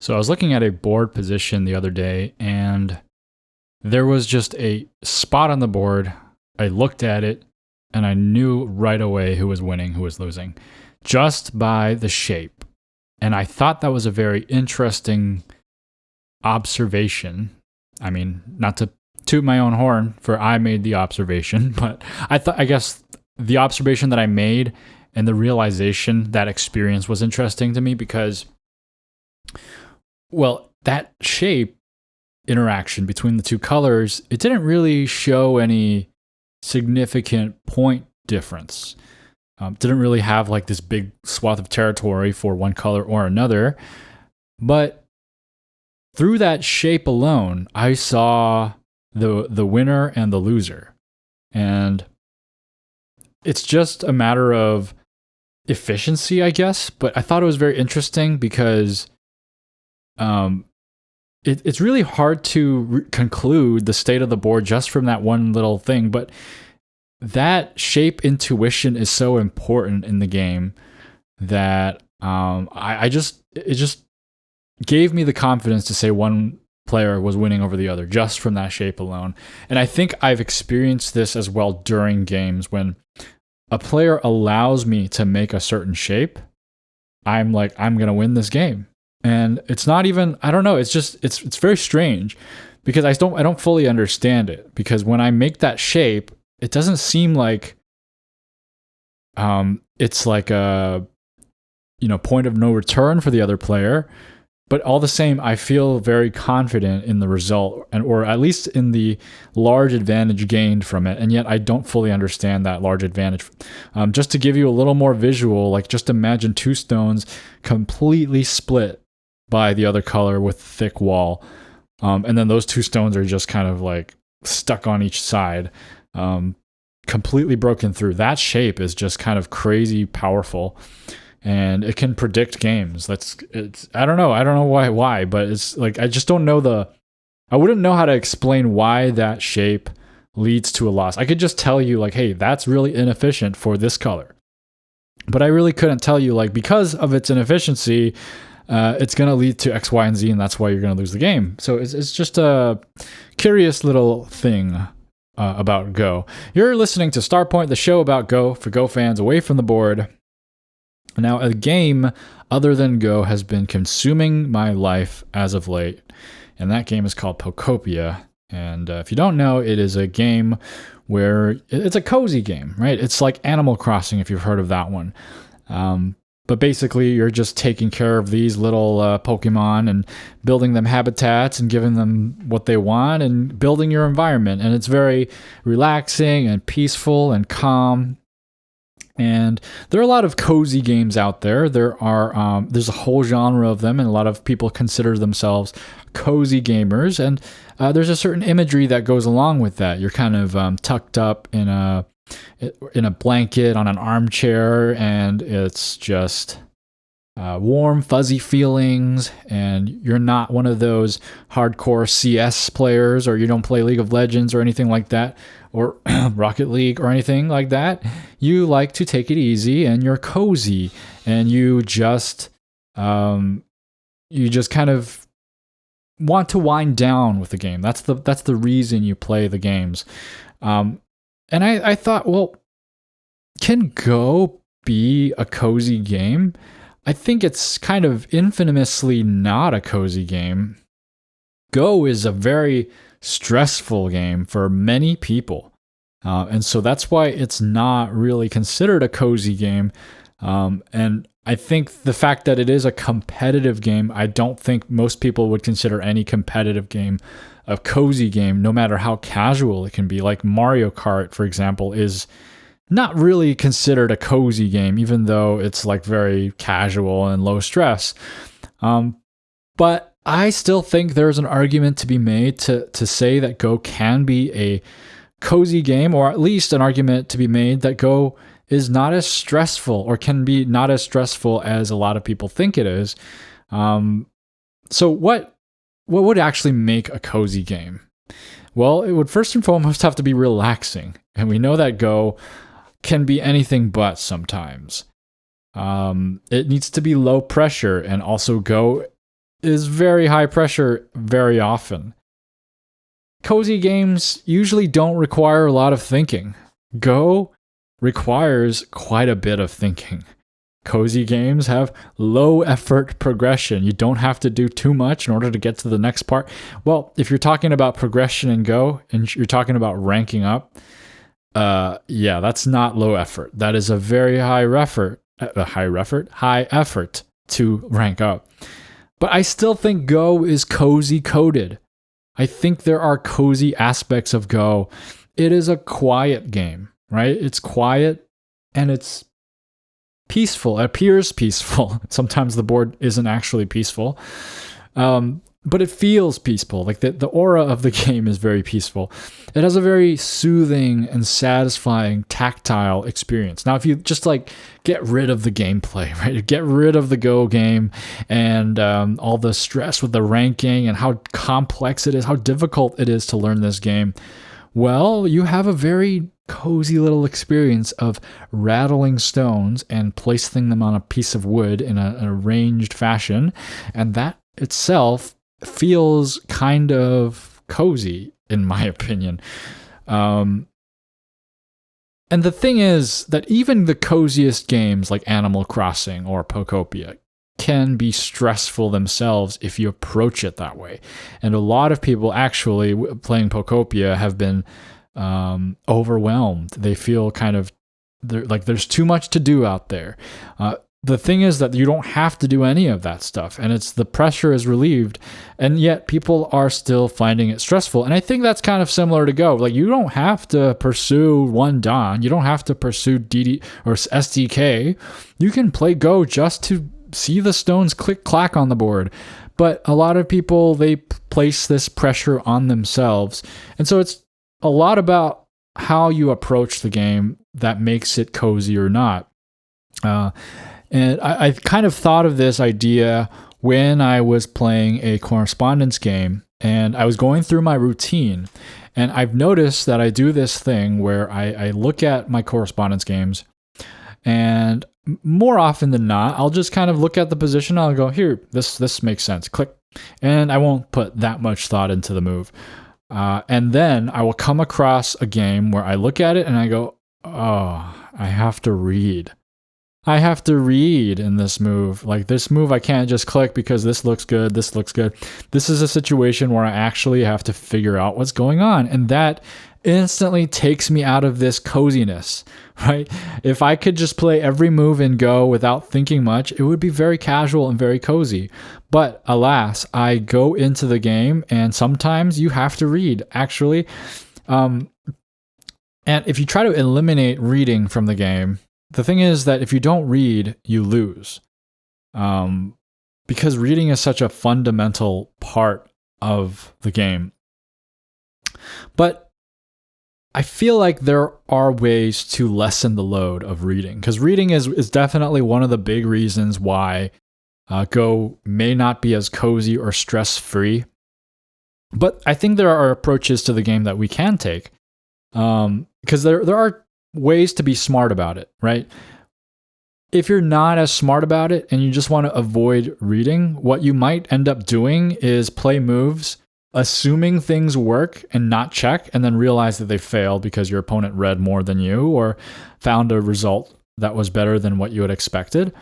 So I was looking at a board position the other day, and there was just a spot on the board. I looked at it, and I knew right away who was winning, who was losing, just by the shape. And I thought that was a very interesting observation. I mean, not to toot my own horn, for I made the observation, but I guess the observation that I made and the realization, that experience was interesting to me because, well, that shape interaction between the two colors, it didn't really show any significant point difference. Didn't really have like this big swath of territory for one color or another. But through that shape alone, I saw the winner and the loser. And it's just a matter of efficiency, I guess. But I thought it was very interesting because it's really hard to conclude the state of the board just from that one little thing. But that shape intuition is so important in the game that it just gave me the confidence to say one player was winning over the other just from that shape alone. And I think I've experienced this as well during games when a player allows me to make a certain shape. I'm like, I'm going to win this game. And it's not even, I don't know, it's very strange because I don't fully understand it, because when I make that shape, it doesn't seem like it's like a point of no return for the other player, but all the same I feel very confident in the result, or at least in the large advantage gained from it, and yet I don't fully understand that large advantage. Just to give you a little more visual, like just imagine two stones completely split by the other color with thick wall, and then those two stones are just kind of like stuck on each side, completely broken through. That shape is just kind of crazy powerful, and it can predict games. I don't know why, but it's like I just don't know I wouldn't know how to explain why that shape leads to a loss. I could just tell you like, hey, that's really inefficient for this color, but I really couldn't tell you like, because of its inefficiency, it's going to lead to X, Y, and Z, and that's why you're going to lose the game. So it's just a curious little thing about Go. You're listening to Starpoint, the show about Go for Go fans away from the board. Now, a game other than Go has been consuming my life as of late, and that game is called Pokopia. And if you don't know, it is a game where it's a cozy game, right? It's like Animal Crossing, if you've heard of that one. But basically, you're just taking care of these little Pokemon and building them habitats and giving them what they want and building your environment. And it's very relaxing and peaceful and calm. And there are a lot of cozy games out there. There's a whole genre of them, and a lot of people consider themselves cozy gamers. And there's a certain imagery that goes along with that. You're kind of tucked up in a blanket on an armchair, and it's just warm, fuzzy feelings, and you're not one of those hardcore CS players, or you don't play League of Legends or anything like that, or Rocket League or anything like that. You like to take it easy, and you're cozy, and you just kind of want to wind down with the game. That's the reason you play the games. And I thought, well, can Go be a cozy game? I think it's kind of infamously not a cozy game. Go is a very stressful game for many people. And so that's why it's not really considered a cozy game. And I think the fact that it is a competitive game, I don't think most people would consider any competitive game a cozy game, no matter how casual it can be. Like Mario Kart, for example, is not really considered a cozy game, even though it's like very casual and low stress. But I still think there's an argument to be made to say that Go can be a cozy game, or at least an argument to be made that Go is not as stressful, or can be not as stressful as a lot of people think it is. So what would actually make a cozy game? Well, it would first and foremost have to be relaxing. And we know that Go can be anything but sometimes. It needs to be low pressure, and also Go is very high pressure very often. Cozy games usually don't require a lot of thinking. Go requires quite a bit of thinking. Cozy games have low effort progression. You don't have to do too much in order to get to the next part. Well, if you're talking about progression in Go and you're talking about ranking up, that's not low effort. That is a very high effort to rank up. But I still think Go is cozy coded. I think there are cozy aspects of Go. It is a quiet game, right? It's quiet and it's peaceful. It appears peaceful. Sometimes the board isn't actually peaceful. But it feels peaceful. Like the aura of the game is very peaceful. It has a very soothing and satisfying tactile experience. Now, if you just like get rid of the gameplay, right? Get rid of the Go game and all the stress with the ranking and how complex it is, how difficult it is to learn this game. Well, you have a very cozy little experience of rattling stones and placing them on a piece of wood in an arranged fashion. And that itself feels kind of cozy, in my opinion. And the thing is that even the coziest games like Animal Crossing or Pokopia can be stressful themselves if you approach it that way. And a lot of people actually playing Pokopia have been overwhelmed. They feel kind of like there's too much to do out there. The thing is that you don't have to do any of that stuff, and the pressure is relieved, and yet people are still finding it stressful. And I think that's kind of similar to Go. Like, you don't have to pursue one Dan, you don't have to pursue DD or SDK. You can play Go just to see the stones click clack on the board. But a lot of people, they place this pressure on themselves, and so it's a lot about how you approach the game that makes it cozy or not. And I kind of thought of this idea when I was playing a correspondence game and I was going through my routine. And I've noticed that I do this thing where I look at my correspondence games, and more often than not, I'll just kind of look at the position. I'll go, here, this makes sense. Click. And I won't put that much thought into the move. And then I will come across a game where I look at it and I go, oh, I have to read. I have to read in this move. Like, this move, I can't just click because this looks good, this looks good. This is a situation where I actually have to figure out what's going on. And that instantly takes me out of this coziness, right? If I could just play every move in Go without thinking much, it would be very casual and very cozy. But alas, I go into the game and sometimes you have to read, actually. And if you try to eliminate reading from the game, the thing is that if you don't read, you lose. Because reading is such a fundamental part of the game. But I feel like there are ways to lessen the load of reading. Because reading is definitely one of the big reasons why Go may not be as cozy or stress-free. But I think there are approaches to the game that we can take. Because there are ways to be smart about it, right? If you're not as smart about it and you just want to avoid reading, what you might end up doing is play moves, assuming things work and not check, and then realize that they failed because your opponent read more than you or found a result that was better than what you had expected.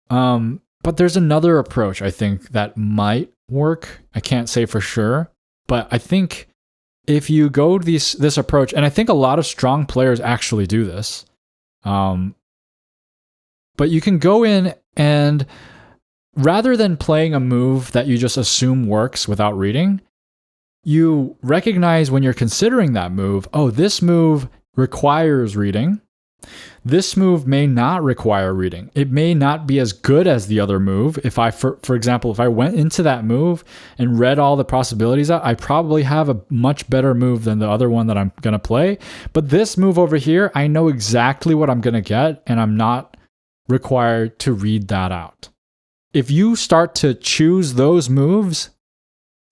But there's another approach, I think, that might work. I can't say for sure, but I think if you go this approach, and I think a lot of strong players actually do this, but you can go in and rather than playing a move that you just assume works without reading, you recognize when you're considering that move, oh, this move requires reading. This move may not require reading. It may not be as good as the other move. If I, for example, if I went into that move and read all the possibilities out, I probably have a much better move than the other one that I'm going to play. But this move over here, I know exactly what I'm going to get, and I'm not required to read that out. If you start to choose those moves,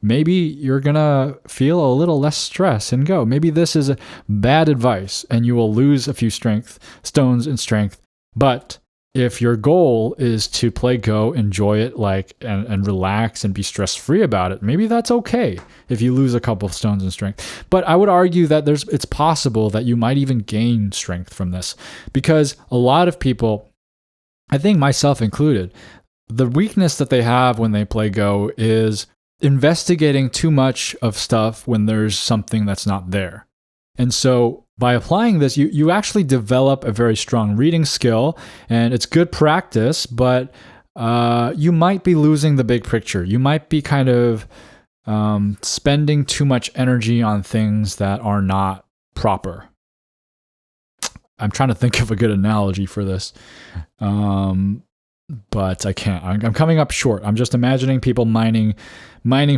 maybe you're going to feel a little less stress and Go. Maybe this is a bad advice and you will lose a few stones in strength, but if your goal is to play Go, enjoy it, and relax and be stress free about it, maybe that's okay if you lose a couple of stones in strength. But I would argue that it's possible that you might even gain strength from this, because a lot of people, I think myself included, the weakness that they have when they play Go is investigating too much of stuff when there's something that's not there. And so by applying this, you actually develop a very strong reading skill, and it's good practice, but you might be losing the big picture. You might be kind of spending too much energy on things that are not proper. I'm trying to think of a good analogy for this, but I can't. I'm coming up short. I'm just imagining people mining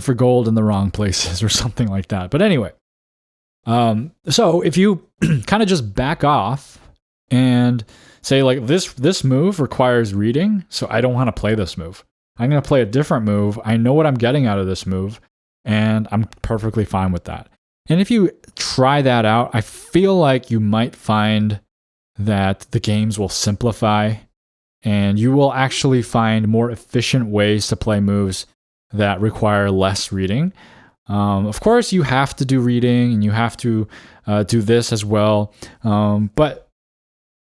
for gold in the wrong places or something like that. But anyway. So if you kind of just back off and say, like, this move requires reading, so I don't want to play this move. I'm going to play a different move. I know what I'm getting out of this move, and I'm perfectly fine with that. And if you try that out, I feel like you might find that the games will simplify, and you will actually find more efficient ways to play moves that require less reading. Of course, you have to do reading, and you have to do this as well. But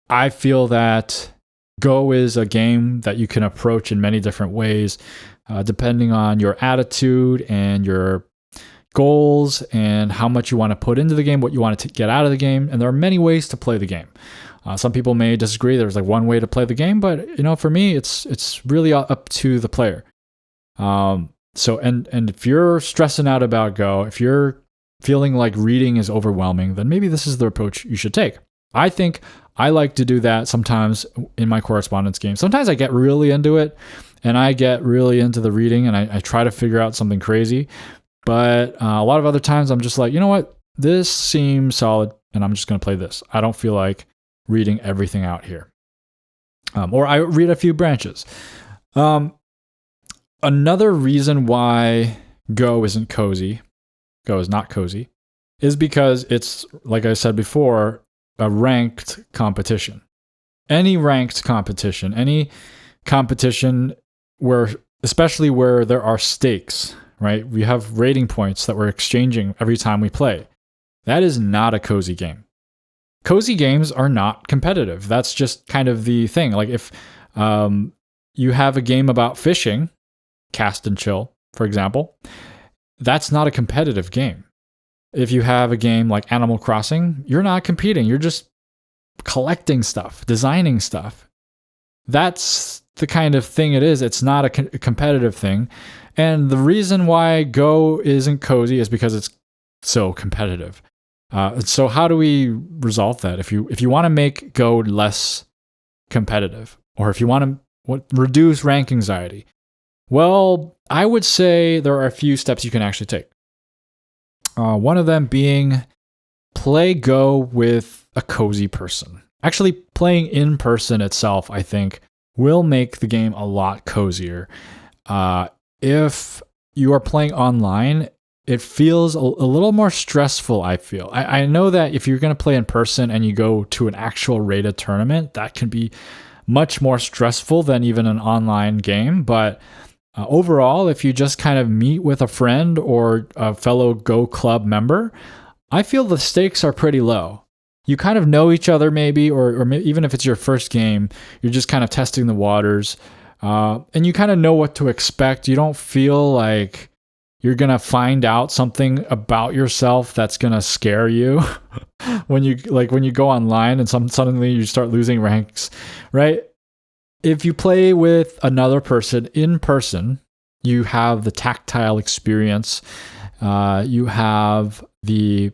I feel that Go is a game that you can approach in many different ways, depending on your attitude and your goals and how much you want to put into the game, what you want to get out of the game. And there are many ways to play the game. Some people may disagree. There's like one way to play the game, but for me, it's really up to the player. So, and if you're stressing out about Go, if you're feeling like reading is overwhelming, then maybe this is the approach you should take. I think I like to do that sometimes in my correspondence game. Sometimes I get really into it, and I get really into the reading, and I try to figure out something crazy. But a lot of other times I'm just like, you know what? This seems solid, and I'm just going to play this. I don't feel like reading everything out here. Or I read a few branches. Another reason why Go isn't cozy, Go is not cozy, is because it's, like I said before, a ranked competition. Any ranked competition, any competition where, especially where there are stakes, right? We have rating points that we're exchanging every time we play. That is not a cozy game. Cozy games are not competitive. That's just kind of the thing. Like if you have a game about fishing, Cast and Chill, for example, that's not a competitive game. If you have a game like Animal Crossing, you're not competing. You're just collecting stuff, designing stuff. That's the kind of thing it is. It's not a competitive thing. And the reason why Go isn't cozy is because it's so competitive. So how do we resolve that? If you want to make Go less competitive, or if you want to reduce rank anxiety, well, I would say there are a few steps you can actually take. One of them being play Go with a cozy person. Actually, playing in person itself, I think, will make the game a lot cozier. If you are playing online, it feels a little more stressful, I feel. I know that if you're going to play in person and you go to an actual rated tournament, that can be much more stressful than even an online game. But overall, if you just kind of meet with a friend or a fellow Go Club member, I feel the stakes are pretty low. You kind of know each other maybe, or even if it's your first game, you're just kind of testing the waters. And you kind of know what to expect. You don't feel like you're going to find out something about yourself that's going to scare you when you go online and suddenly you start losing ranks, right? If you play with another person in person, you have the tactile experience. You have the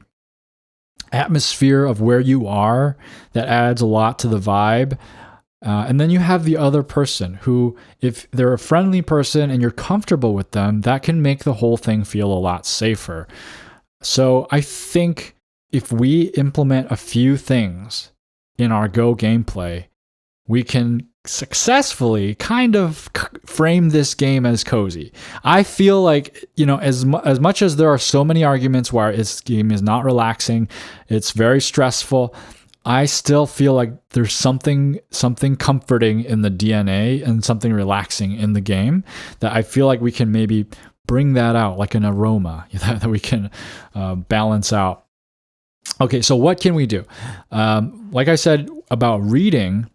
atmosphere of where you are that adds a lot to the vibe. And then you have the other person who, if they're a friendly person and you're comfortable with them, that can make the whole thing feel a lot safer. So I think if we implement a few things in our Go gameplay, we can successfully kind of frame this game as cozy. I feel like, as much as there are so many arguments why this game is not relaxing, it's very stressful, I still feel like there's something comforting in the DNA and something relaxing in the game that I feel like we can maybe bring that out, like an aroma that we can balance out. Okay, so what can we do? Like I said about reading,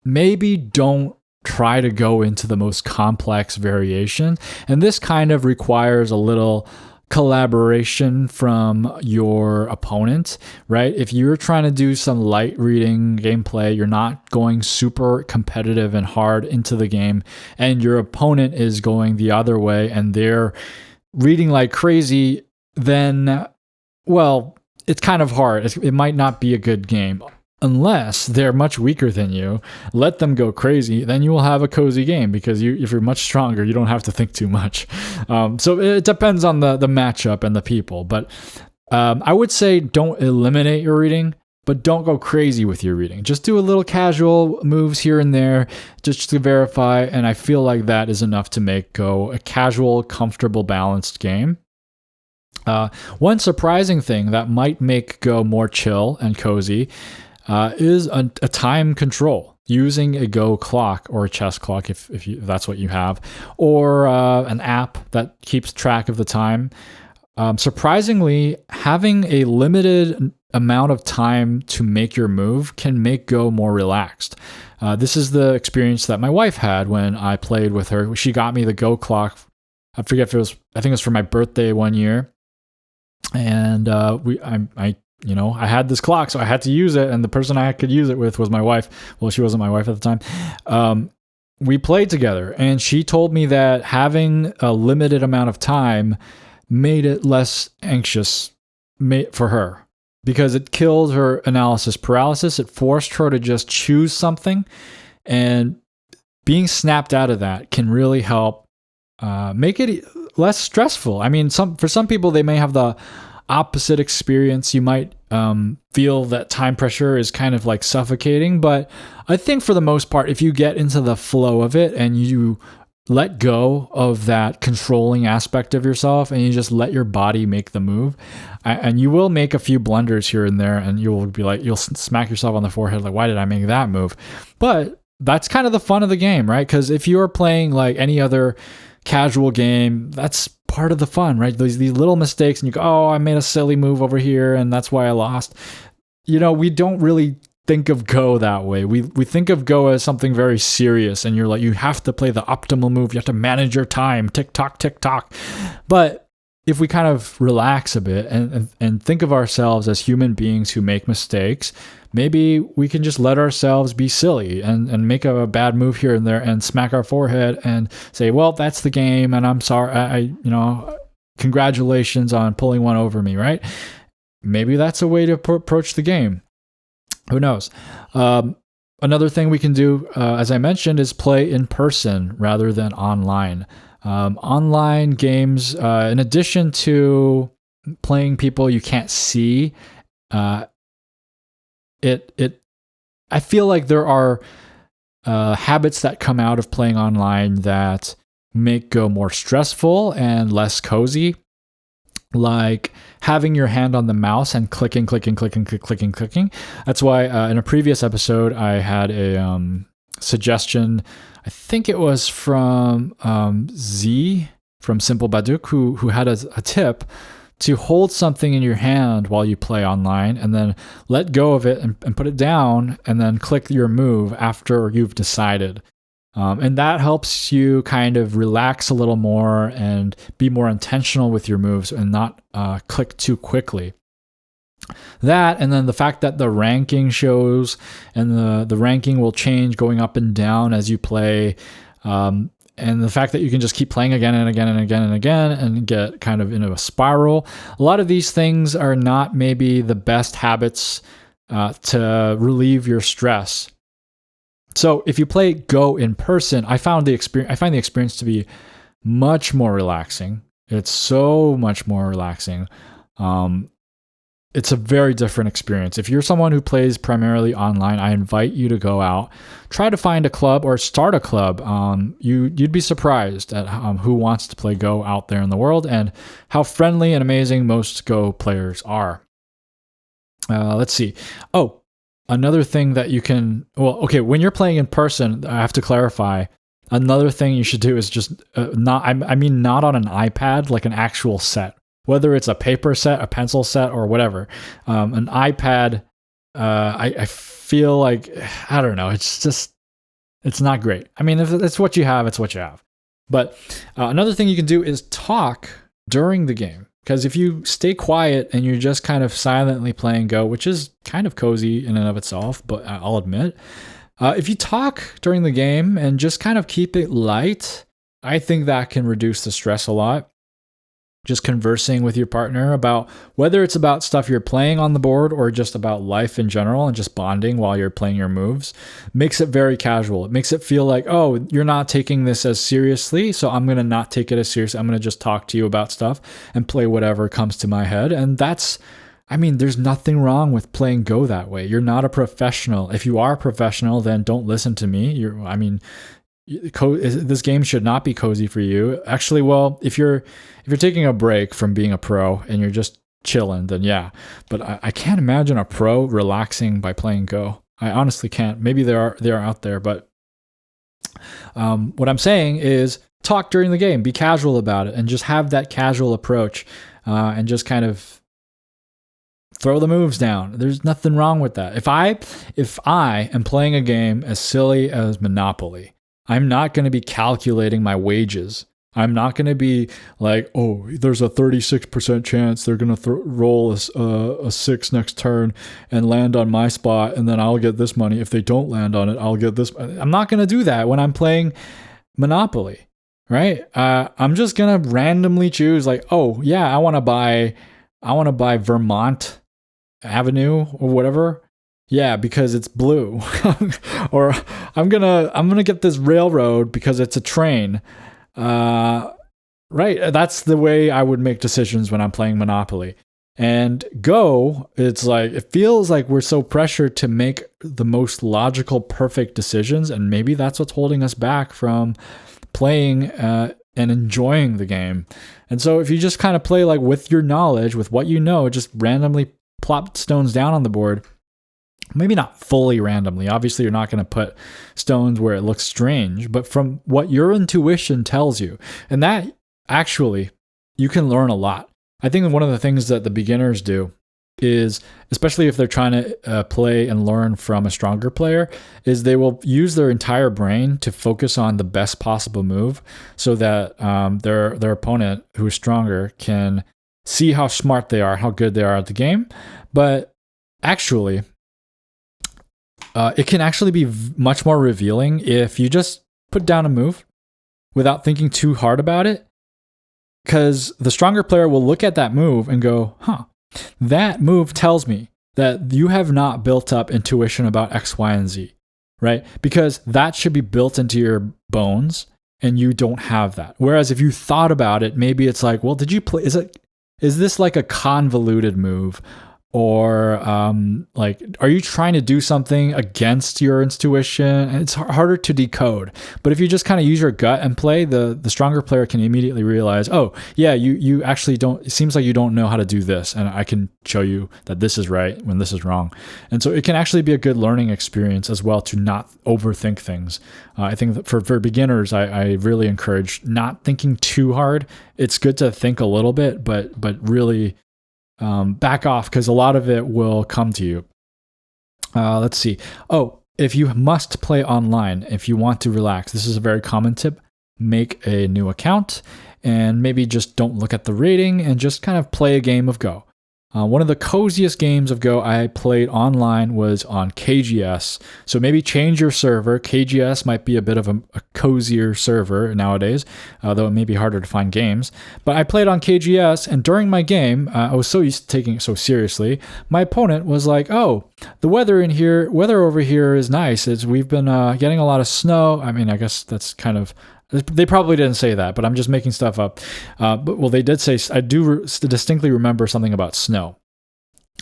maybe don't try to go into the most complex variation. And this kind of requires a little collaboration from your opponent, right? If you're trying to do some light reading gameplay, you're not going super competitive and hard into the game, and your opponent is going the other way and they're reading like crazy, then, well, it's kind of hard. It might not be a good game. Unless they're much weaker than you, let them go crazy, then you will have a cozy game because if you're much stronger, you don't have to think too much. So it depends on the matchup and the people. But I would say don't eliminate your reading, but don't go crazy with your reading. Just do a little casual moves here and there just to verify, and I feel like that is enough to make Go a casual, comfortable, balanced game. One surprising thing that might make Go more chill and cozy is a time control using a Go clock or a chess clock if that's what you have, or an app that keeps track of the time. Surprisingly, having a limited amount of time to make your move can make Go more relaxed. This is the experience that my wife had when I played with her. She got me the Go clock. I forget if I think it was for my birthday one year. And I had this clock, so I had to use it, and the person I could use it with was my wife. Well, she wasn't my wife at the time. We played together, and she told me that having a limited amount of time made it less anxious for her because it killed her analysis paralysis. It forced her to just choose something, and being snapped out of that can really help make it less stressful. I mean, for some people, they may have the opposite experience. You might feel that time pressure is kind of like suffocating, but I think for the most part, if you get into the flow of it and you let go of that controlling aspect of yourself and you just let your body make the move, and you will make a few blunders here and there, and you will be like, you'll smack yourself on the forehead like, why did I make that move? But that's kind of the fun of the game, right? Because if you're playing like any other casual game, that's part of the fun, right? These little mistakes, and you go, oh, I made a silly move over here, and that's why I lost. We don't really think of Go that way. We think of Go as something very serious, and you're like, you have to play the optimal move. You have to manage your time. Tick tock, tick tock. But if we kind of relax a bit and think of ourselves as human beings who make mistakes, maybe we can just let ourselves be silly and make a bad move here and there and smack our forehead and say, well, that's the game, and I'm sorry. Congratulations on pulling one over me, right? Maybe that's a way to approach the game. Who knows? Another thing we can do, as I mentioned, is play in person rather than online. Online games, in addition to playing people you can't see, I feel like there are habits that come out of playing online that make Go more stressful and less cozy, like having your hand on the mouse and clicking. That's why in a previous episode I had a suggestion. I think it was from Z from Simple Baduk who had a tip to hold something in your hand while you play online and then let go of it and put it down and then click your move after you've decided. And that helps you kind of relax a little more and be more intentional with your moves and not click too quickly. That, and then the fact that the ranking shows and the ranking will change going up and down as you play. And the fact that you can just keep playing again and again and again and again and get kind of into a spiral. A lot of these things are not maybe the best habits to relieve your stress. So if you play Go in person, I find the experience to be much more relaxing. It's so much more relaxing. It's a very different experience. If you're someone who plays primarily online, I invite you to go out, try to find a club or start a club. You'd be surprised at who wants to play Go out there in the world and how friendly and amazing most Go players are. Let's see. another thing that you can, well, okay, when you're playing in person, I have to clarify. Another thing you should do is just not on an iPad, like an actual set, whether it's a paper set, a pencil set, or whatever. An iPad, I feel like, I don't know, it's not great. I mean, if it's what you have, it's what you have. But another thing you can do is talk during the game. Because if you stay quiet and you're just kind of silently playing Go, which is kind of cozy in and of itself, but I'll admit, if you talk during the game and just kind of keep it light, I think that can reduce the stress a lot. Just conversing with your partner about whether it's about stuff you're playing on the board or just about life in general and just bonding while you're playing your moves makes it very casual. It makes it feel like, oh, you're not taking this as seriously, so I'm going to not take it as seriously. I'm going to just talk to you about stuff and play whatever comes to my head. And there's nothing wrong with playing Go that way. You're not a professional. If you are a professional, then don't listen to me. This game should not be cozy for you. Actually, well, if you're taking a break from being a pro and you're just chilling, then yeah. But I can't imagine a pro relaxing by playing Go. I honestly can't. Maybe they are out there, but what I'm saying is talk during the game, be casual about it, and just have that casual approach, and just kind of throw the moves down. There's nothing wrong with that. If I am playing a game as silly as Monopoly, I'm not going to be calculating my wages. I'm not going to be like, oh, there's a 36% chance they're going to roll a 6 next turn and land on my spot, and then I'll get this money. If they don't land on it, I'll get this. I'm not going to do that when I'm playing Monopoly, right? I'm just going to randomly choose like, oh, yeah, I want to buy Vermont Avenue or whatever. Yeah, because it's blue. Or I'm gonna get this railroad because it's a train. Right. That's the way I would make decisions when I'm playing Monopoly. And Go, it's like, it feels like we're so pressured to make the most logical, perfect decisions, and maybe that's what's holding us back from playing and enjoying the game. And so if you just kind of play like with your knowledge, with what you know, just randomly plop stones down on the board. Maybe not fully randomly. Obviously, you're not going to put stones where it looks strange, but from what your intuition tells you. And that actually, you can learn a lot. I think one of the things that the beginners do is, especially if they're trying to play and learn from a stronger player, is they will use their entire brain to focus on the best possible move so that their opponent, who is stronger, can see how smart they are, how good they are at the game. But actually, it can actually be much more revealing if you just put down a move without thinking too hard about it. Because the stronger player will look at that move and go, that move tells me that you have not built up intuition about X, Y, and Z, right? Because that should be built into your bones and you don't have that. Whereas if you thought about it, maybe it's like, well, did you play, is this like a convoluted move? Or like, are you trying to do something against your intuition? And it's harder to decode. But if you just kind of use your gut and play, the stronger player can immediately realize, oh, yeah, you actually don't, it seems like you don't know how to do this. And I can show you that this is right when this is wrong. And so it can actually be a good learning experience as well to not overthink things. I think that for beginners, I really encourage not thinking too hard. It's good to think a little bit, but really back off, because a lot of it will come to you. Let's see. Oh, if you must play online, if you want to relax, this is a very common tip. Make a new account and maybe just don't look at the rating and just kind of play a game of Go. One of the coziest games of Go I played online was on KGS. So maybe change your server. KGS might be a bit of a cozier server nowadays, though it may be harder to find games. But I played on KGS, and during my game, I was so used to taking it so seriously. My opponent was like, "Oh, the weather over here is nice. We've been getting a lot of snow." I mean, I guess that's kind of. They probably didn't say that, but I'm just making stuff up. But they did say, I do distinctly remember something about snow.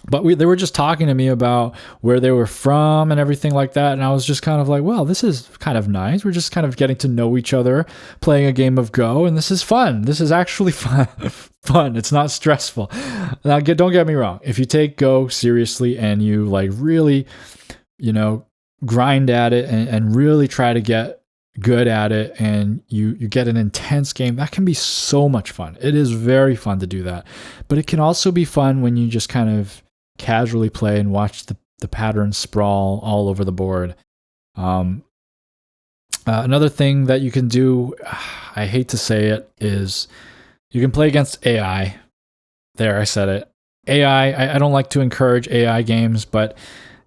But they were just talking to me about where they were from and everything like that. And I was just kind of like, well, this is kind of nice. We're just kind of getting to know each other, playing a game of Go. And this is fun. This is actually fun. It's not stressful. Now, don't get me wrong. If you take Go seriously and you like really grind at it and really try to get good at it, and you get an intense game, that can be so much fun. It is very fun to do that. But it can also be fun when you just kind of casually play and watch the patterns sprawl all over the board. Another thing that you can do, I hate to say it, is you can play against AI. There, I said it. AI, I don't like to encourage AI games, but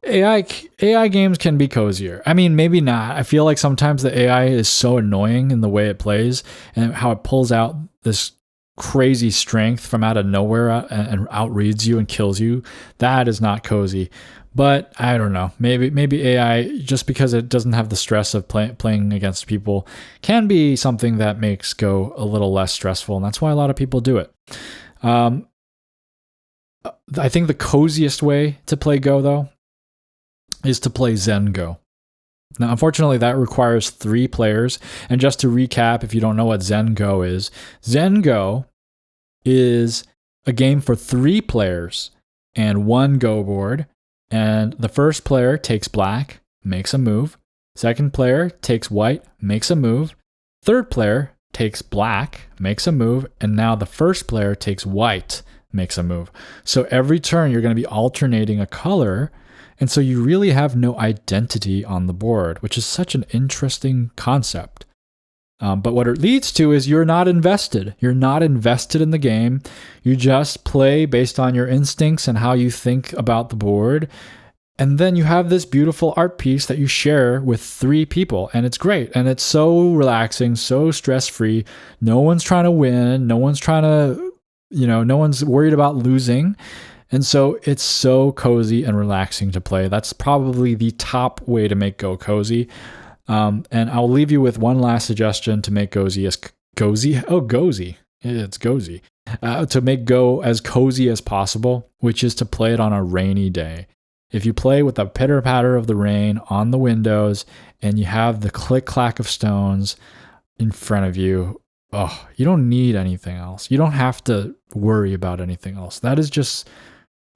AI games can be cozier. I mean, maybe not. I feel like sometimes the AI is so annoying in the way it plays and how it pulls out this crazy strength from out of nowhere and outreads you and kills you. That is not cozy. But I don't know. Maybe AI, just because it doesn't have the stress of playing against people, can be something that makes Go a little less stressful, and that's why a lot of people do it. I think the coziest way to play Go, though, is to play Zen Go. Now, unfortunately, that requires 3 players. And just to recap, if you don't know what Zen Go is a game for 3 players and 1 Go board. And the first player takes black, makes a move. Second player takes white, makes a move. Third player takes black, makes a move. And now the first player takes white, makes a move. So every turn, you're going to be alternating a color. And so you really have no identity on the board, which is such an interesting concept. But what it leads to is you're not invested. You're not invested in the game. You just play based on your instincts and how you think about the board. And then you have this beautiful art piece that you share with 3 people. And it's great. And it's so relaxing, so stress-free. No one's trying to win. No one's trying to, no one's worried about losing. And so it's so cozy and relaxing to play. That's probably the top way to make Go cozy. And I'll leave you with one last suggestion to make Gozy. It's Gozy. To make Go as cozy as possible, which is to play it on a rainy day. If you play with the pitter-patter of the rain on the windows and you have the click-clack of stones in front of you, you don't need anything else. You don't have to worry about anything else. That is just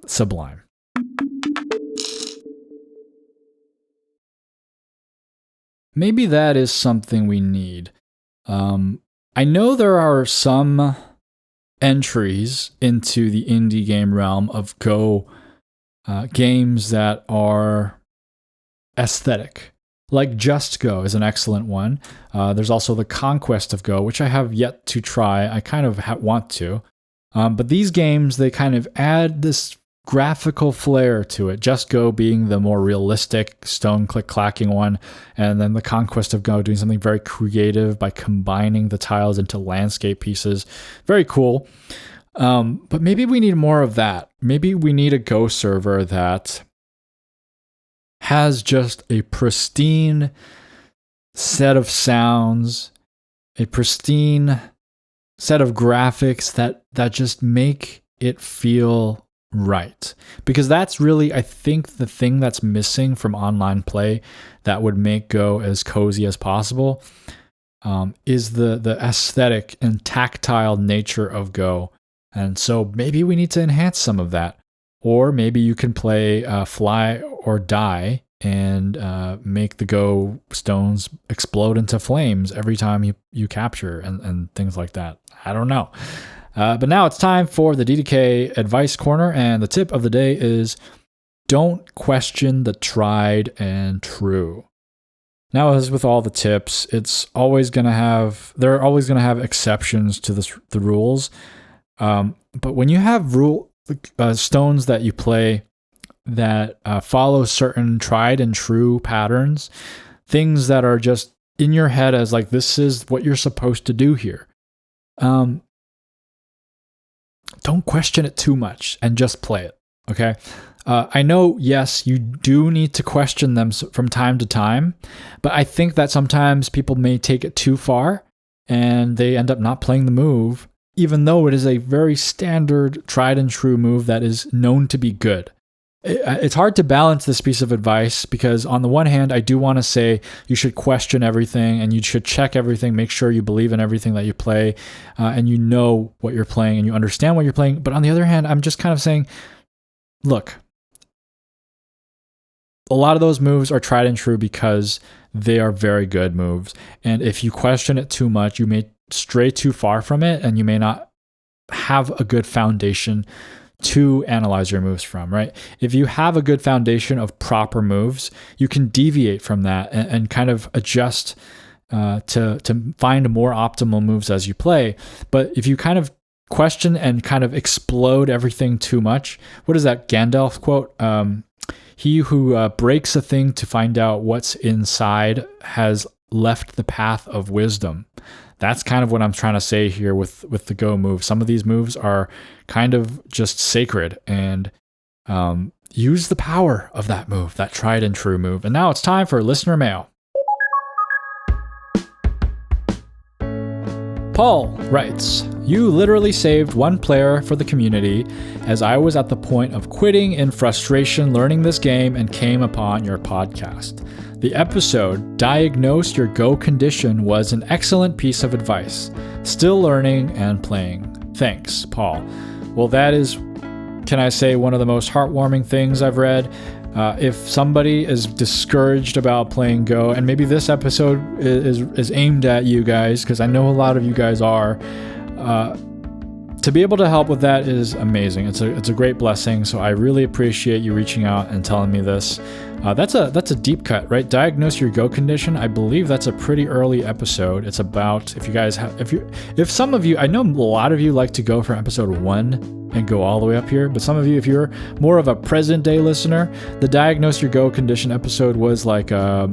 sublime. Maybe that is something we need. I know there are some entries into the indie game realm of Go games that are aesthetic. Like Just Go is an excellent one. There's also the Conquest of Go, which I have yet to try. I kind of want to. But these games, they kind of add this graphical flair to it. Just Go being the more realistic stone click clacking one, and then the Conquest of Go doing something very creative by combining the tiles into landscape pieces. Very cool. But maybe we need more of that. Maybe we need a Go server that has just a pristine set of sounds, a pristine set of graphics that just make it feel right. Because that's really, I think, the thing that's missing from online play that would make Go as cozy as possible, is the aesthetic and tactile nature of Go. And so maybe we need to enhance some of that. Or maybe you can play Fly or Die and make the Go stones explode into flames every time you capture and things like that. I don't know. But now it's time for the DDK Advice Corner, and the tip of the day is don't question the tried and true. Now, as with all the tips, they're always going to have exceptions to the rules. But when you have stones that you play that follow certain tried and true patterns, things that are just in your head as like, this is what you're supposed to do here. Don't question it too much and just play it, okay? I know, yes, you do need to question them from time to time, but I think that sometimes people may take it too far and they end up not playing the move, even though it is a very standard, tried and true move that is known to be good. It's hard to balance this piece of advice because on the one hand, I do want to say you should question everything and you should check everything, make sure you believe in everything that you play, and you know what you're playing and you understand what you're playing. But on the other hand, I'm just kind of saying, look, a lot of those moves are tried and true because they are very good moves. And if you question it too much, you may stray too far from it and you may not have a good foundation to analyze your moves from, right? If you have a good foundation of proper moves, you can deviate from that and kind of adjust to find more optimal moves as you play. But if you kind of question and kind of explode everything too much, what is that Gandalf quote? He who breaks a thing to find out what's inside has left the path of wisdom. That's kind of what I'm trying to say here with the Go move. Some of these moves are kind of just sacred, and use the power of that move, that tried and true move. And now it's time for listener mail. Paul writes, "You literally saved one player for the community, as I was at the point of quitting in frustration learning this game and came upon your podcast. The episode, Diagnose Your Go Condition, was an excellent piece of advice. Still learning and playing. Thanks, Paul." Well, that is, can I say, one of the most heartwarming things I've read. If somebody is discouraged about playing Go, and maybe this episode is aimed at you guys, because I know a lot of you guys are, to be able to help with that is amazing. It's a great blessing. So I really appreciate you reaching out and telling me this. That's a deep cut, right? Diagnose Your Go Condition. I believe that's a pretty early episode. It's about, if you guys have, if some of you, I know a lot of you like to go from episode 1 and go all the way up here, but some of you, if you're more of a present day listener, the Diagnose Your Go Condition episode was like how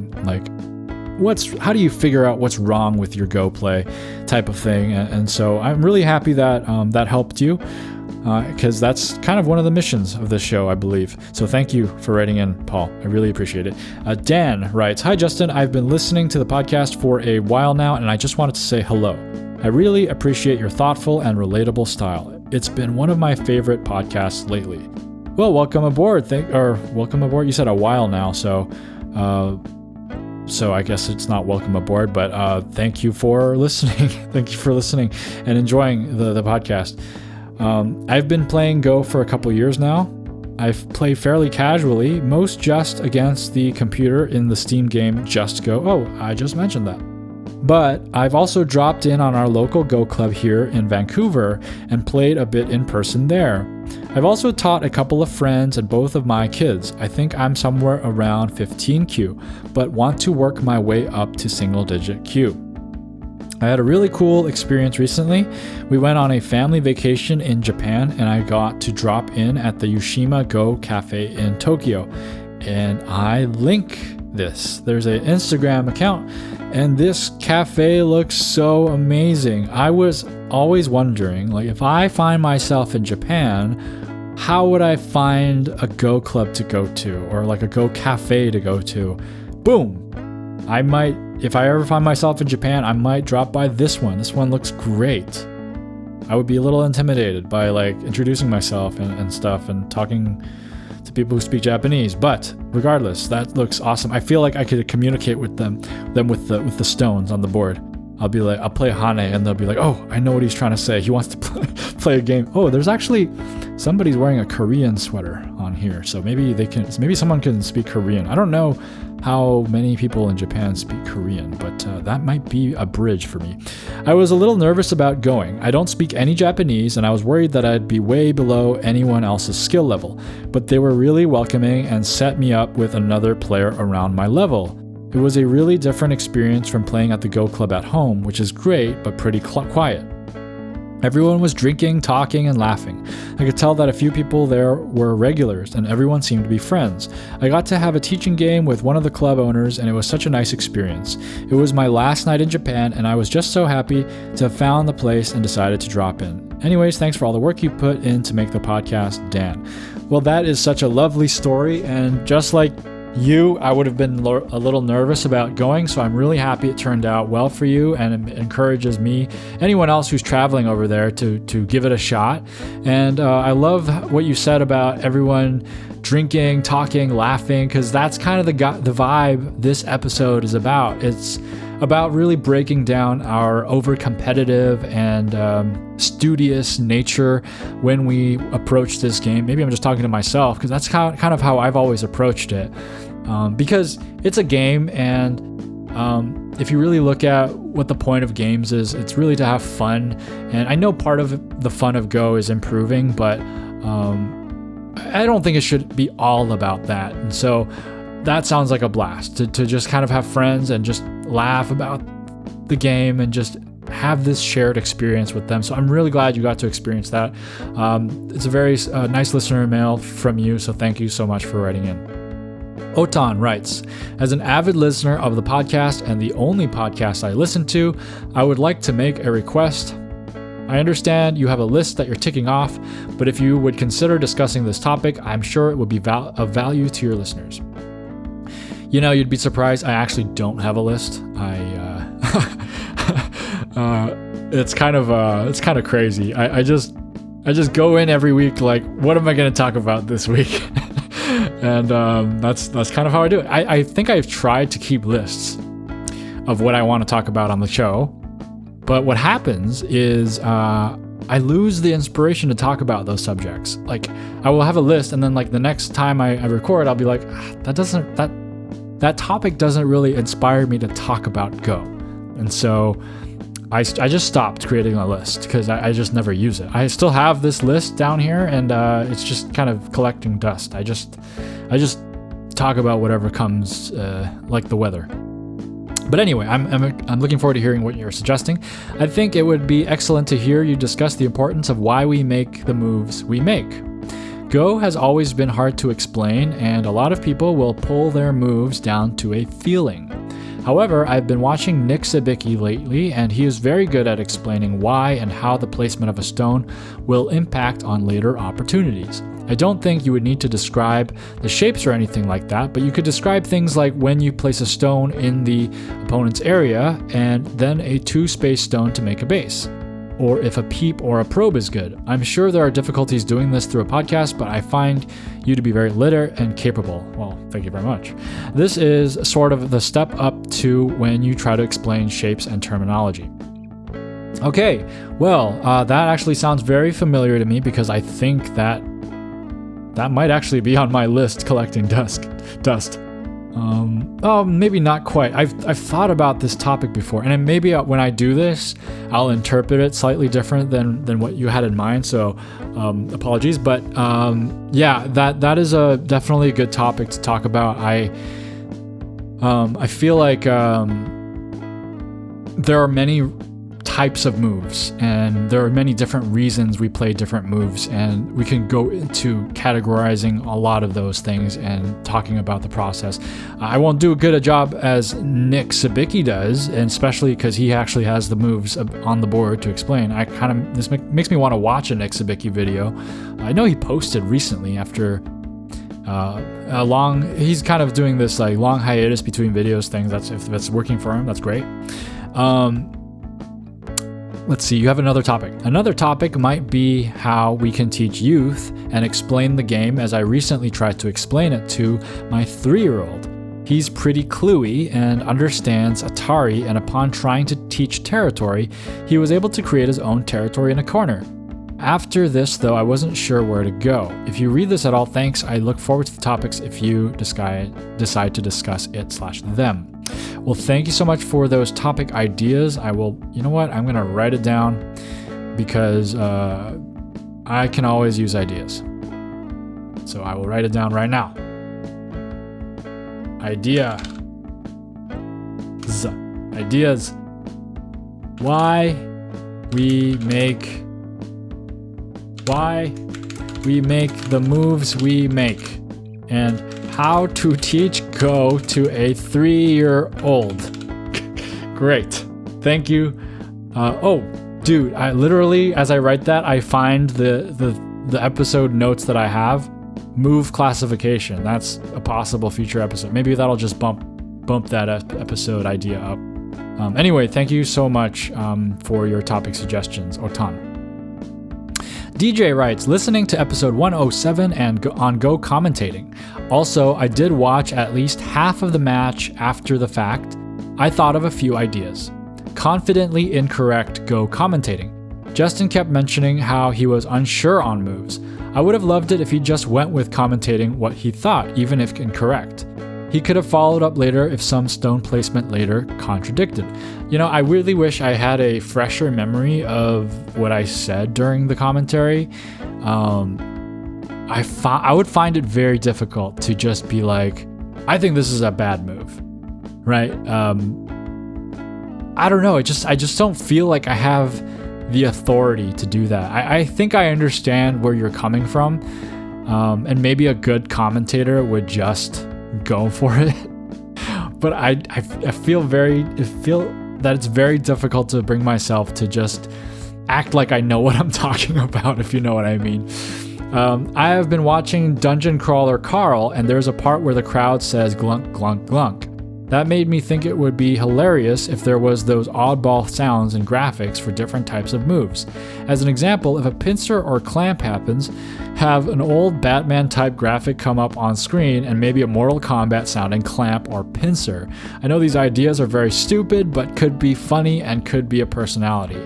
do you figure out what's wrong with your Go play type of thing. And so I'm really happy that that helped you, because that's kind of one of the missions of this show, I believe. So thank you for writing in, Paul. I really appreciate it. Dan writes, "Hi, Justin. I've been listening to the podcast for a while now, and I just wanted to say hello. I really appreciate your thoughtful and relatable style. It's been one of my favorite podcasts lately." Well, welcome aboard. Welcome aboard. You said a while now, so I guess it's not welcome aboard, but thank you for listening. Thank you for listening and enjoying the podcast. I've been playing Go for a couple years now. I've played fairly casually, most just against the computer in the Steam game Just Go. Oh, I just mentioned that. But I've also dropped in on our local Go club here in Vancouver and played a bit in person there. I've also taught a couple of friends and both of my kids. I think I'm somewhere around 15Q, but want to work my way up to single-digit Q. I had a really cool experience recently. We went on a family vacation in Japan, and I got to drop in at the Yushima Go Cafe in Tokyo. And I link this. There's an Instagram account, and this cafe looks so amazing. I was always wondering, like, if I find myself in Japan, how would I find a Go club to go to, or like a Go cafe to go to? Boom! If I ever find myself in Japan, I might drop by this one. This one looks great. I would be a little intimidated by like introducing myself and stuff and talking to people who speak Japanese, but regardless, that looks awesome. I feel like I could communicate with them with the stones on the board. I'll be like, I'll play Hane, and they'll be like, "Oh, I know what he's trying to say. He wants to play a game." Oh, there's actually somebody's wearing a Korean sweater on here, so maybe someone can speak Korean. I don't know how many people in Japan speak Korean, but that might be a bridge for me. I was a little nervous about going. I don't speak any Japanese, and I was worried that I'd be way below anyone else's skill level, but they were really welcoming and set me up with another player around my level. It was a really different experience from playing at the Go Club at home, which is great, but pretty quiet. Everyone was drinking, talking, and laughing. I could tell that a few people there were regulars, and everyone seemed to be friends. I got to have a teaching game with one of the club owners, and it was such a nice experience. It was my last night in Japan, and I was just so happy to have found the place and decided to drop in. Anyways, thanks for all the work you put in to make the podcast, Dan. Well, that is such a lovely story, and just like you, I would have been a little nervous about going, so I'm really happy it turned out well for you, and it encourages me, anyone else who's traveling over there, to give it a shot. And I love what you said about everyone drinking, talking, laughing, because that's kind of the vibe this episode is about. It's about really breaking down our over-competitive and studious nature when we approach this game. Maybe I'm just talking to myself, because that's kind of how I've always approached it. because it's a game, and if you really look at what the point of games is, it's really to have fun. And I know part of the fun of Go is improving, but I don't think it should be all about that. And so that sounds like a blast to just kind of have friends and just laugh about the game and just have this shared experience with them. So I'm really glad you got to experience that. It's a very nice listener mail from you, so thank you so much for writing in. Otan writes, as an avid listener of the podcast and the only podcast I listen to, I would like to make a request. I understand you have a list that you're ticking off, but if you would consider discussing this topic, I'm sure it would be of value to your listeners. You know, you'd be surprised, I actually don't have a list. It's kind of crazy. I just go in every week like, what am I going to talk about this week? And that's kind of how I do it. I think I've tried to keep lists of what I want to talk about on the show, but what happens is I lose the inspiration to talk about those subjects. Like, I will have a list, and then like the next time I record, I'll be like, that topic doesn't really inspire me to talk about Go. And so I just stopped creating a list because I just never use it. I still have this list down here, and it's just kind of collecting dust. I just talk about whatever comes, like the weather. But anyway, I'm looking forward to hearing what you're suggesting. I think it would be excellent to hear you discuss the importance of why we make the moves we make. Go has always been hard to explain, and a lot of people will pull their moves down to a feeling. However, I've been watching Nick Sabicki lately, and he is very good at explaining why and how the placement of a stone will impact on later opportunities. I don't think you would need to describe the shapes or anything like that, but you could describe things like when you place a stone in the opponent's area and then a 2-space stone to make a base, or if a peep or a probe is good. I'm sure there are difficulties doing this through a podcast, but I find you to be very literate and capable. Well, thank you very much. This is sort of the step up to when you try to explain shapes and terminology. Okay, well, that actually sounds very familiar to me because I think that might actually be on my list, collecting dust. Maybe not quite. I've thought about this topic before, and maybe when I do this, I'll interpret it slightly different than what you had in mind. So, apologies. But yeah, that is definitely a good topic to talk about. I feel like there are many types of moves, and there are many different reasons we play different moves, and we can go into categorizing a lot of those things and talking about the process. I won't do as good a job as Nick Sabicki does, and especially because he actually has the moves on the board to explain. This makes me want to watch a Nick Sabicki video. I know he posted recently after he's kind of doing this like long hiatus between videos things. If that's working for him, that's great. Let's see, you have another topic. Another topic might be how we can teach youth and explain the game, as I recently tried to explain it to my 3-year-old. He's pretty cluey and understands Atari, and upon trying to teach territory, he was able to create his own territory in a corner. After this, though, I wasn't sure where to go. If you read this at all, thanks. I look forward to the topics if you decide to discuss it/them. Well, thank you so much for those topic ideas. You know what? I'm going to write it down because I can always use ideas. So I will write it down right now. Ideas. Why we make the moves we make, and how to teach Go to a 3-year-old. Great. Thank you. Dude, I literally, as I write that, I find the episode notes that I have, move classification. That's a possible future episode. Maybe that'll just bump that episode idea up. Anyway, thank you so much for your topic suggestions, Otan. DJ writes, listening to episode 107 and on Go commentating. Also, I did watch at least half of the match after the fact. I thought of a few ideas. Confidently incorrect Go commentating. Justin kept mentioning how he was unsure on moves. I would have loved it if he just went with commentating what he thought, even if incorrect. He could have followed up later if some stone placement later contradicted. I really wish I had a fresher memory of what I said during the commentary. I would find it very difficult to just be like, I think this is a bad move, right? I don't know. I just don't feel like I have the authority to do that. I think I understand where you're coming from, and maybe a good commentator would just go for it. But I feel that it's very difficult to bring myself to just act like I know what I'm talking about, if you know what I mean. I have been watching Dungeon Crawler Carl, and there's a part where the crowd says glunk, glunk, glunk. That made me think it would be hilarious if there was those oddball sounds and graphics for different types of moves. As an example, if a pincer or clamp happens, have an old Batman type graphic come up on screen and maybe a Mortal Kombat sounding clamp or pincer. I know these ideas are very stupid, but could be funny and could be a personality.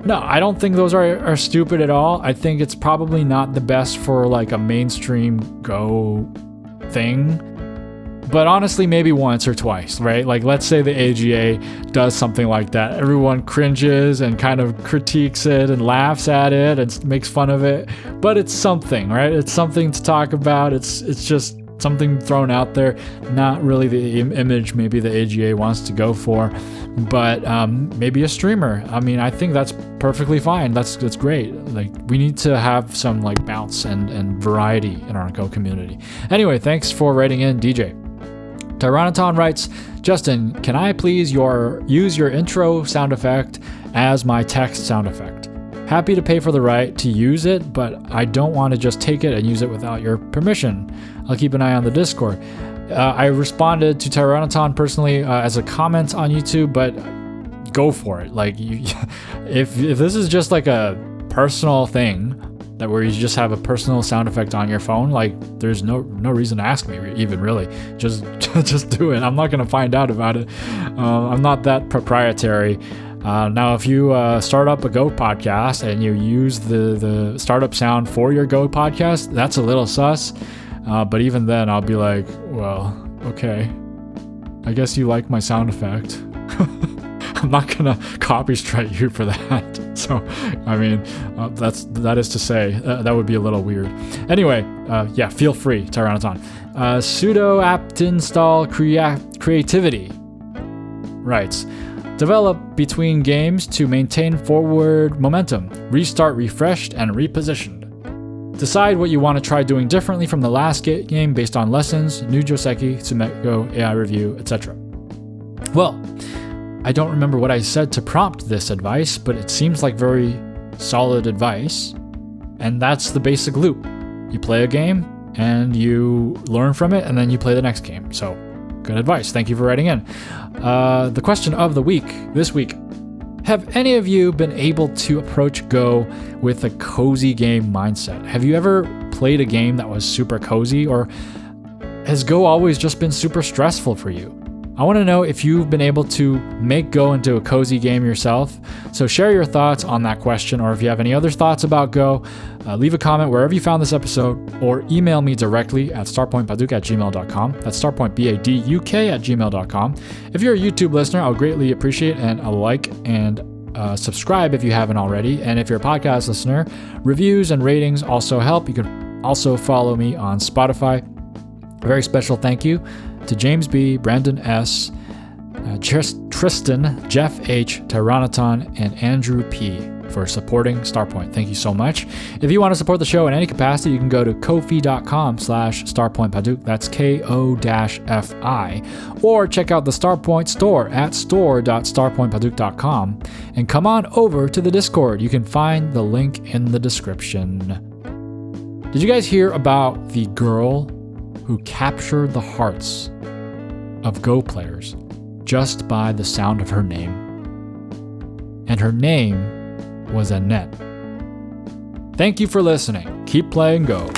No, I don't think those are stupid at all. I think it's probably not the best for like a mainstream Go thing. But honestly, maybe once or twice, right? Like, let's say the AGA does something like that. Everyone cringes and kind of critiques it and laughs at it and makes fun of it. But it's something, right? It's something to talk about. It's just something thrown out there. Not really the image maybe the AGA wants to go for. But maybe a streamer. I mean, I think that's perfectly fine. That's great. Like, we need to have some like bounce and variety in our Go community. Anyway, thanks for writing in, DJ. Tyraniton writes, Justin, can I please use your intro sound effect as my text sound effect? Happy to pay for the right to use it, but I don't want to just take it and use it without your permission. I'll keep an eye on the Discord. I responded to Tyraniton personally as a comment on YouTube, but go for it. Like, if this is just like a personal thing, that where you just have a personal sound effect on your phone, like there's no reason to ask me even, really. Just do it. I'm not gonna find out about it. I'm not that proprietary. Now, if you start up a Go podcast and you use the startup sound for your Go podcast, that's a little sus. But even then, I'll be like, well, okay, I guess you like my sound effect. I'm not gonna copy strike you for that. So, I mean, that is to say, that would be a little weird. Anyway, yeah, feel free, Tyraniton. Sudo apt install creativity writes, develop between games to maintain forward momentum, restart refreshed and repositioned. Decide what you want to try doing differently from the last game based on lessons, new Joseki, Tsumeko, AI review, etc. Well, I don't remember what I said to prompt this advice, but it seems like very solid advice. And that's the basic loop. You play a game and you learn from it, and then you play the next game. So, good advice. Thank you for writing in. The question of the week this week. Have any of you been able to approach Go with a cozy game mindset? Have you ever played a game that was super cozy, or has Go always just been super stressful for you? I want to know if you've been able to make Go into a cozy game yourself. So share your thoughts on that question, or if you have any other thoughts about Go, leave a comment wherever you found this episode, or email me directly at starpointpaduk@gmail.com. That's starpointbaduk@gmail.com. If you're a YouTube listener, I'll greatly appreciate a like and subscribe if you haven't already. And if you're a podcast listener, reviews and ratings also help. You can also follow me on Spotify. A very special thank you to James B., Brandon S., Tristan, Jeff H., Tyraniton, and Andrew P. for supporting Starpoint. Thank you so much. If you want to support the show in any capacity, you can go to ko-fi.com/starpointpaduk. That's KO-FI. Or check out the Starpoint store at store.starpointpaduk.com. And come on over to the Discord. You can find the link in the description. Did you guys hear about the girl who captured the hearts of Go players just by the sound of her name? And her name was Annette. Thank you for listening. Keep playing Go.